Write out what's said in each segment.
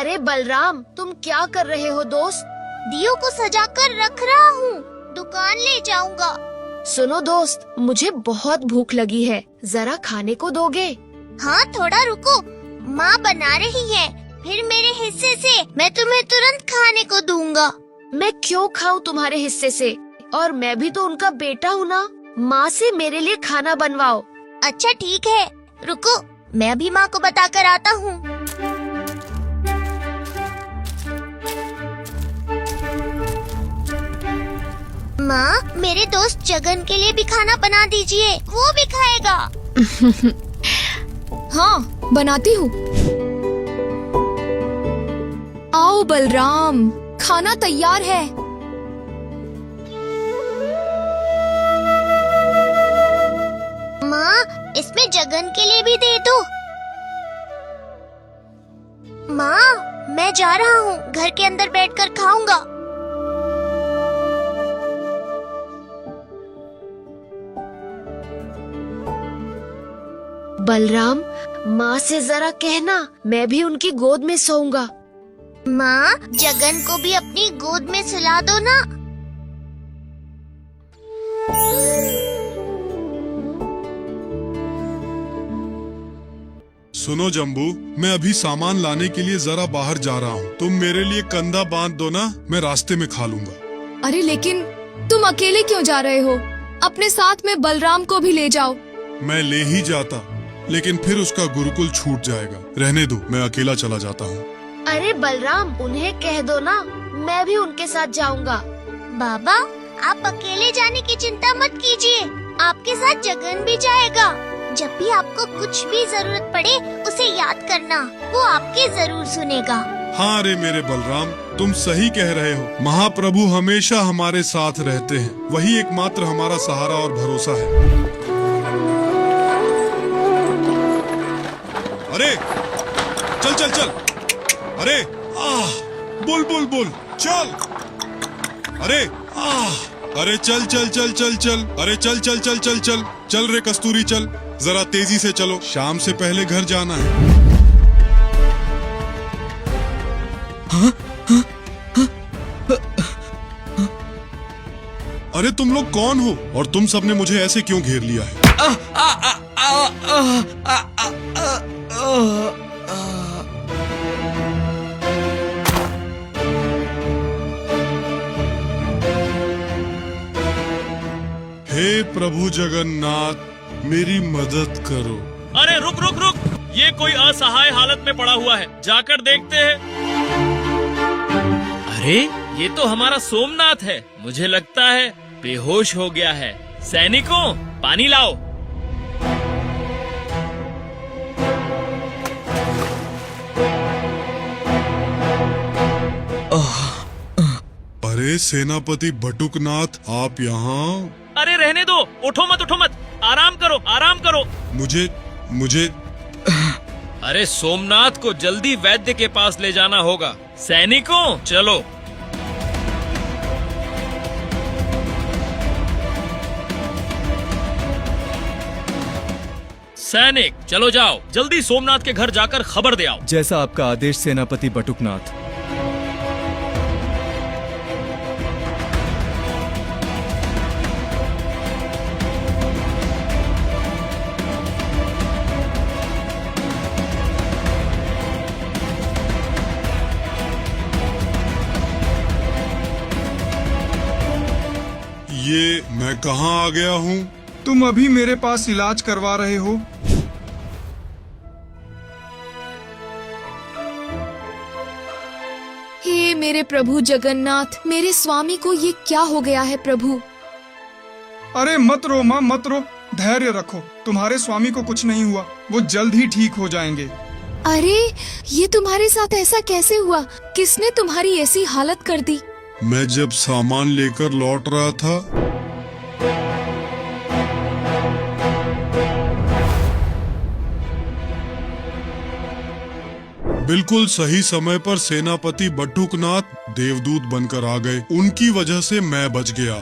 अरे बलराम, तुम क्या कर रहे हो दोस्त? दियो को सजा कर रख रहा हूँ, दुकान ले जाऊंगा। सुनो दोस्त, मुझे बहुत भूख लगी है, जरा खाने को दोगे? हाँ थोड़ा रुको, माँ बना रही है, फिर मेरे हिस्से से मैं तुम्हें तुरंत खाने को दूंगा। मैं क्यों खाऊं तुम्हारे हिस्से से? और मैं भी तो उनका बेटा हूँ ना। माँ से मेरे लिए खाना बनवाओ। अच्छा ठीक है, रुको मैं अभी माँ को बता कर आता हूँ। माँ, मेरे दोस्त जगन के लिए भी खाना बना दीजिए, वो भी खाएगा। हाँ बनाती हूँ। आओ बलराम, खाना तैयार है। माँ, इसमें जगन के लिए भी दे दो। माँ, मैं जा रहा हूँ, घर के अंदर बैठकर खाऊंगा। बलराम, माँ से जरा कहना मैं भी उनकी गोद में सोऊंगा। माँ, जगन को भी अपनी गोद में सुला दो ना। सुनो जम्बू, मैं अभी सामान लाने के लिए जरा बाहर जा रहा हूँ। तुम मेरे लिए कंधा बांध दो ना, मैं रास्ते में खा लूंगा। अरे लेकिन तुम अकेले क्यों जा रहे हो? अपने साथ में बलराम को भी ले जाओ। मैं ले ही जाता, लेकिन फिर उसका गुरुकुल छूट जाएगा। रहने दो, मैं अकेला चला जाता हूँ। अरे बलराम, उन्हें कह दो ना, मैं भी उनके साथ जाऊंगा। बाबा, आप अकेले जाने की चिंता मत कीजिए, आपके साथ जगन भी जाएगा। जब भी आपको कुछ भी जरूरत पड़े, उसे याद करना, वो आपकी जरूर सुनेगा। हाँ रे मेरे बलराम, तुम सही कह रहे हो। महाप्रभु हमेशा हमारे साथ रहते हैं, वही एकमात्र हमारा सहारा और भरोसा है। अरे चल चल चल, अरे बुल बुल बुल चल, अरे अरे चल चल चल चल चल, अरे चल चल चल चल चल चल रे कस्तूरी, चल जरा तेजी से चलो, शाम से पहले घर जाना है। अरे तुम लोग कौन हो और तुम सबने मुझे ऐसे क्यों घेर लिया है? हे प्रभु जगन्नाथ, मेरी मदद करो। अरे रुक रुक रुक, ये कोई असहाय हालत में पड़ा हुआ है, जाकर देखते हैं। अरे ये तो हमारा सोमनाथ है, मुझे लगता है बेहोश हो गया है। सैनिकों, पानी लाओ। अरे सेनापति बटुकनाथ, आप यहाँ? अरे रहने दो, उठो मत, आराम करो आराम करो। मुझे अरे सोमनाथ को जल्दी वैद्य के पास ले जाना होगा। सैनिकों चलो। सैनिक चलो जाओ, जल्दी सोमनाथ के घर जाकर खबर दे आओ। जैसा आपका आदेश सेनापति बटुकनाथ। ये मैं कहाँ आ गया हूँ? तुम अभी मेरे पास इलाज करवा रहे हो? हे मेरे प्रभु जगन्नाथ, मेरे स्वामी को ये क्या हो गया है प्रभु? अरे मत रो माँ, मत रो, धैर्य रखो, तुम्हारे स्वामी को कुछ नहीं हुआ, वो जल्द ही ठीक हो जाएंगे। अरे ये तुम्हारे साथ ऐसा कैसे हुआ? किसने तुम्हारी ऐसी हालत कर दी? मैं जब सामान लेकर लौट रहा था, बिल्कुल सही समय पर सेनापति बटुकनाथ देवदूत बनकर आ गए। उनकी वजह से मैं बच गया।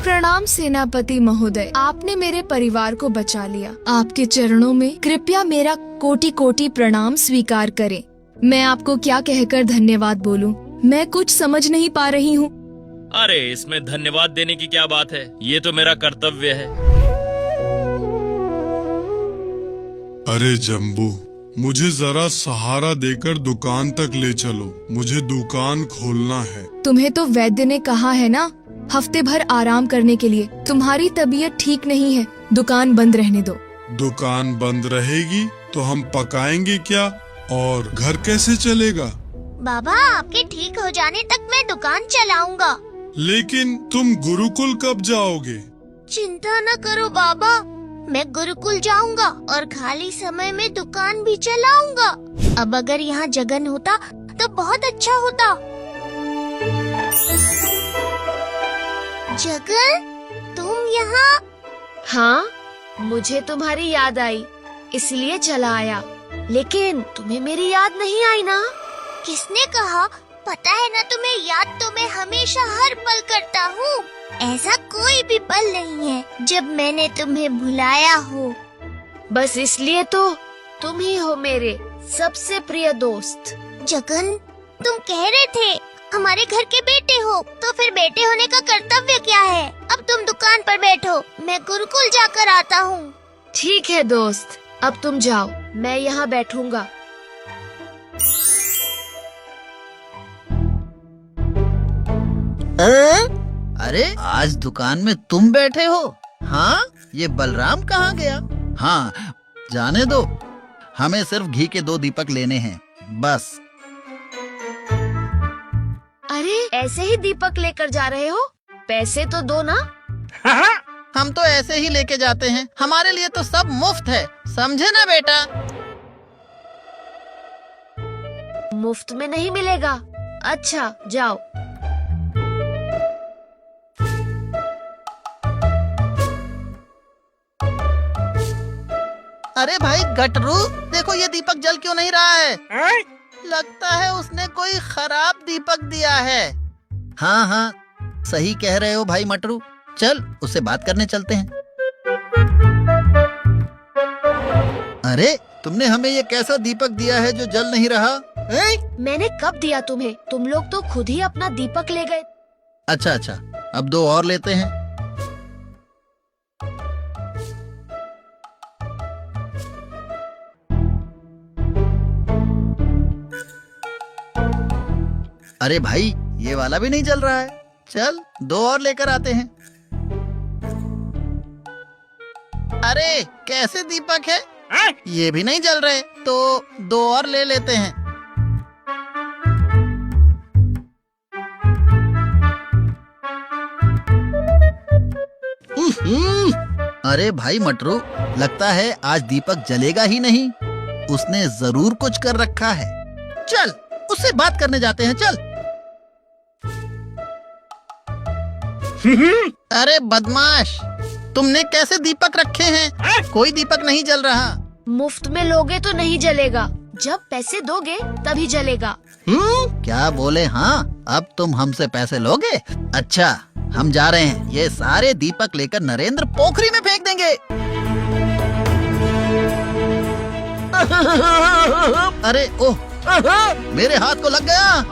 प्रणाम सेनापति महोदय, आपने मेरे परिवार को बचा लिया। आपके चरणों में कृपया मेरा कोटि कोटि प्रणाम स्वीकार करें। मैं आपको क्या कहकर धन्यवाद बोलूं? मैं कुछ समझ नहीं पा रही हूँ। अरे इसमें धन्यवाद देने की क्या बात है, ये तो मेरा कर्तव्य है। अरे जम्बू, मुझे जरा सहारा देकर दुकान तक ले चलो, मुझे दुकान खोलना है। तुम्हें तो वैद्य ने कहा है ना, हफ्ते भर आराम करने के लिए। तुम्हारी तबीयत ठीक नहीं है, दुकान बंद रहने दो। दुकान बंद रहेगी तो हम पकाएंगे क्या और घर कैसे चलेगा? बाबा, आपके ठीक हो जाने तक मैं दुकान चलाऊंगा। लेकिन तुम गुरुकुल कब जाओगे? चिंता न करो बाबा, मैं गुरुकुल जाऊंगा और खाली समय में दुकान भी चलाऊंगा। अब अगर यहाँ जगन होता तो बहुत अच्छा होता। जगन, तुम यहाँ? हाँ, मुझे तुम्हारी याद आई, इसलिए चला आया। लेकिन तुम्हें मेरी याद नहीं आई ना? किसने कहा? पता है ना तुम्हें, याद तो मैं हमेशा हर पल करता हूँ। ऐसा कोई भी पल नहीं है जब मैंने तुम्हें भुलाया हो। बस इसलिए तो तुम ही हो मेरे सबसे प्रिय दोस्त। जगन, तुम कह रहे थे हमारे घर के बेटे हो, तो फिर बेटे होने का कर्तव्य क्या है? अब तुम दुकान पर बैठो, मैं गुरुकुल जाकर आता हूँ। ठीक है दोस्त, अब तुम जाओ, मैं यहाँ बैठूंगा। अरे आज दुकान में तुम बैठे हो? हाँ, ये बलराम कहाँ गया? हाँ, जाने दो, हमें सिर्फ घी के 2 दीपक लेने हैं, बस। अरे ऐसे ही दीपक लेकर जा रहे हो? पैसे तो दो ना। हम तो ऐसे ही लेके जाते हैं, हमारे लिए तो सब मुफ्त है, समझे ना बेटा? मुफ्त में नहीं मिलेगा। अच्छा जाओ। अरे भाई गटरू, देखो ये दीपक जल क्यों नहीं रहा है? लगता है उसने कोई खराब दीपक दिया है। हाँ हाँ, सही कह रहे हो भाई मटरू, चल उससे बात करने चलते हैं। अरे तुमने हमें ये कैसा दीपक दिया है जो जल नहीं रहा? मैंने कब दिया तुम्हें? तुम लोग तो खुद ही अपना दीपक ले गए। अच्छा अच्छा, अब 2 और लेते हैं। अरे भाई, ये वाला भी नहीं जल रहा है, चल 2 और लेकर आते हैं। अरे कैसे दीपक है? ये भी नहीं जल रहे, तो 2 और ले लेते हैं। अरे भाई मटरू, लगता है आज दीपक जलेगा ही नहीं, उसने जरूर कुछ कर रखा है। चल उससे बात करने जाते हैं, चल। अरे बदमाश, तुमने कैसे दीपक रखे हैं? कोई दीपक नहीं जल रहा। मुफ्त में लोगे तो नहीं जलेगा, जब पैसे दोगे तभी जलेगा। क्या बोले? हाँ, अब तुम हमसे पैसे लोगे? अच्छा, हम जा रहे हैं, ये सारे दीपक लेकर नरेंद्र पोखरी में फेंक देंगे। अरे ओह, मेरे हाथ को लग गया।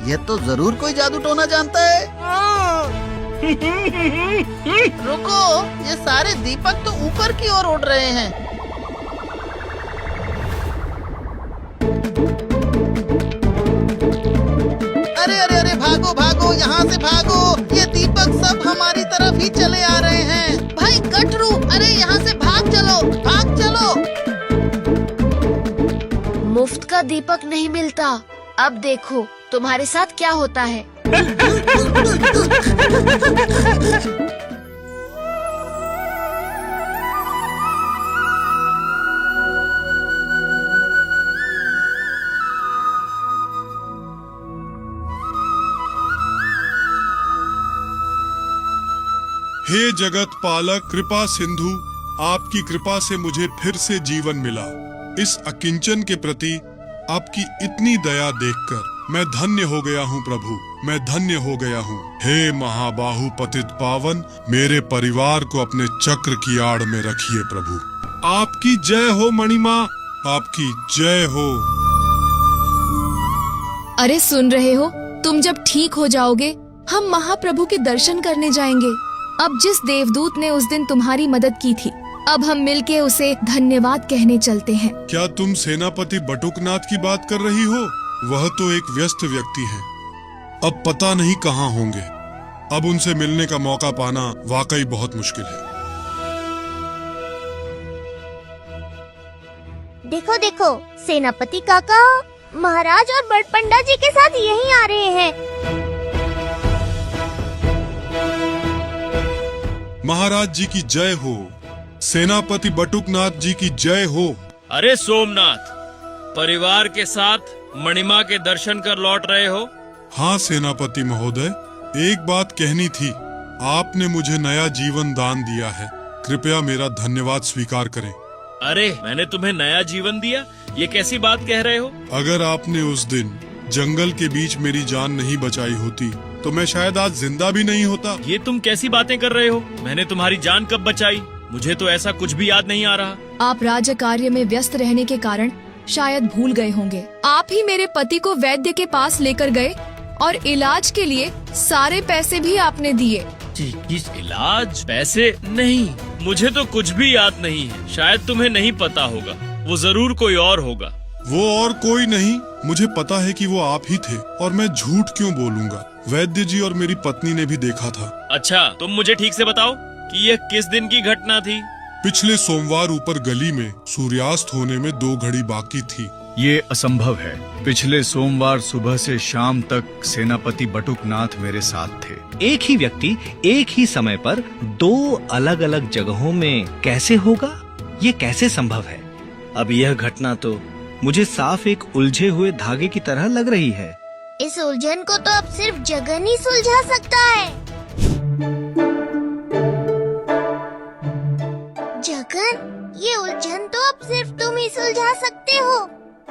ये तो जरूर कोई जादू टोना जानता है। रुको, ये सारे दीपक तो ऊपर की ओर उड़ रहे हैं। अरे अरे अरे, भागो भागो, यहाँ से भागो, ये दीपक सब हमारी तरफ ही चले आ रहे हैं। भाई गटरू, अरे यहाँ से भाग चलो, भाग चलो। मुफ्त का दीपक नहीं मिलता। अब देखो तुम्हारे साथ क्या होता है। हे जगत पालक कृपा सिंधु, आपकी कृपा से मुझे फिर से जीवन मिला। इस अकिंचन के प्रति आपकी इतनी दया देखकर मैं धन्य हो गया हूँ प्रभु, मैं धन्य हो गया हूँ। हे महाबाहु पतित पावन, मेरे परिवार को अपने चक्र की आड़ में रखिए प्रभु। आपकी जय हो मणिमा, आपकी जय हो। अरे सुन रहे हो, तुम जब ठीक हो जाओगे हम महाप्रभु के दर्शन करने जाएंगे। अब जिस देवदूत ने उस दिन तुम्हारी मदद की थी, अब हम मिलके उसे धन्यवाद कहने चलते हैं। क्या तुम सेनापति बटुकनाथ की बात कर रही हो? वह तो एक व्यस्त व्यक्ति है, अब पता नहीं कहाँ होंगे। अब उनसे मिलने का मौका पाना वाकई बहुत मुश्किल है। देखो देखो, सेनापति काका महाराज और बड़ पंडा जी के साथ यहीं आ रहे हैं। महाराज जी की जय हो। सेनापति बटुकनाथ जी की जय हो। अरे सोमनाथ, परिवार के साथ मणिमा के दर्शन कर लौट रहे हो? हाँ सेनापति महोदय, एक बात कहनी थी। आपने मुझे नया जीवन दान दिया है, कृपया मेरा धन्यवाद स्वीकार करें। अरे मैंने तुम्हें नया जीवन दिया? ये कैसी बात कह रहे हो? अगर आपने उस दिन जंगल के बीच मेरी जान नहीं बचाई होती तो मैं शायद आज जिंदा भी नहीं होता। ये तुम कैसी बातें कर रहे हो? मैंने तुम्हारी जान कब बचाई? मुझे तो ऐसा कुछ भी याद नहीं आ रहा। आप राज्य कार्य में व्यस्त रहने के कारण शायद भूल गए होंगे। आप ही मेरे पति को वैद्य के पास लेकर गए और इलाज के लिए सारे पैसे भी आपने दिए। इस इलाज? पैसे? नहीं, मुझे तो कुछ भी याद नहीं है। शायद तुम्हें नहीं पता होगा, वो जरूर कोई और होगा। वो और कोई नहीं, मुझे पता है कि वो आप ही थे, और मैं झूठ क्यों बोलूंगा। वैद्य जी और मेरी पत्नी ने भी देखा था। अच्छा, तुम मुझे ठीक से बताओ कि यह किस दिन की घटना थी? पिछले सोमवार ऊपर गली में सूर्यास्त होने में 2 घड़ी बाकी थी। ये असंभव है। पिछले सोमवार सुबह से शाम तक सेनापति बटुकनाथ मेरे साथ थे। एक ही व्यक्ति एक ही समय पर 2 अलग अलग जगहों में कैसे होगा? ये कैसे संभव है? अब यह घटना तो मुझे साफ एक उलझे हुए धागे की तरह लग रही है। इस उलझन को तो अब सिर्फ जगन ही सुलझा सकता है। जगन, ये उलझन तो अब सिर्फ तुम ही सुलझा सकते हो।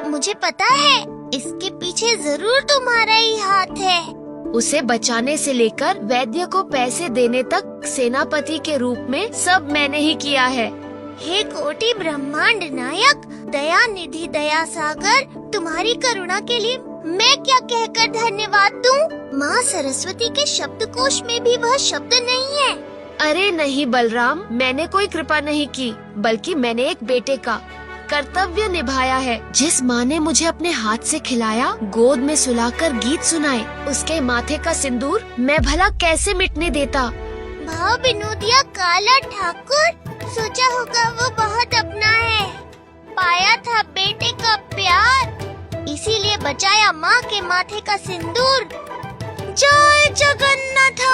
मुझे पता है, इसके पीछे जरूर तुम्हारा ही हाथ है। उसे बचाने से लेकर वैद्य को पैसे देने तक सेनापति के रूप में सब मैंने ही किया है। हे कोटि ब्रह्मांड नायक, दया निधि, दया सागर, तुम्हारी करुणा के लिए मैं क्या कहकर धन्यवाद दूं? माँ सरस्वती के शब्दकोश में भी वह शब्द नहीं है। अरे नहीं बलराम, मैंने कोई कृपा नहीं की, बल्कि मैंने एक बेटे का कर्तव्य निभाया है। जिस माँ ने मुझे अपने हाथ से खिलाया, गोद में सुलाकर गीत सुनाए, उसके माथे का सिंदूर मैं भला कैसे मिटने देता। भाव विनोदिया काला ठाकुर, सोचा होगा वो बहुत अपना है। पाया था बेटे का प्यार, इसीलिए बचाया माँ के माथे का सिंदूर। जय जगन्नाथ।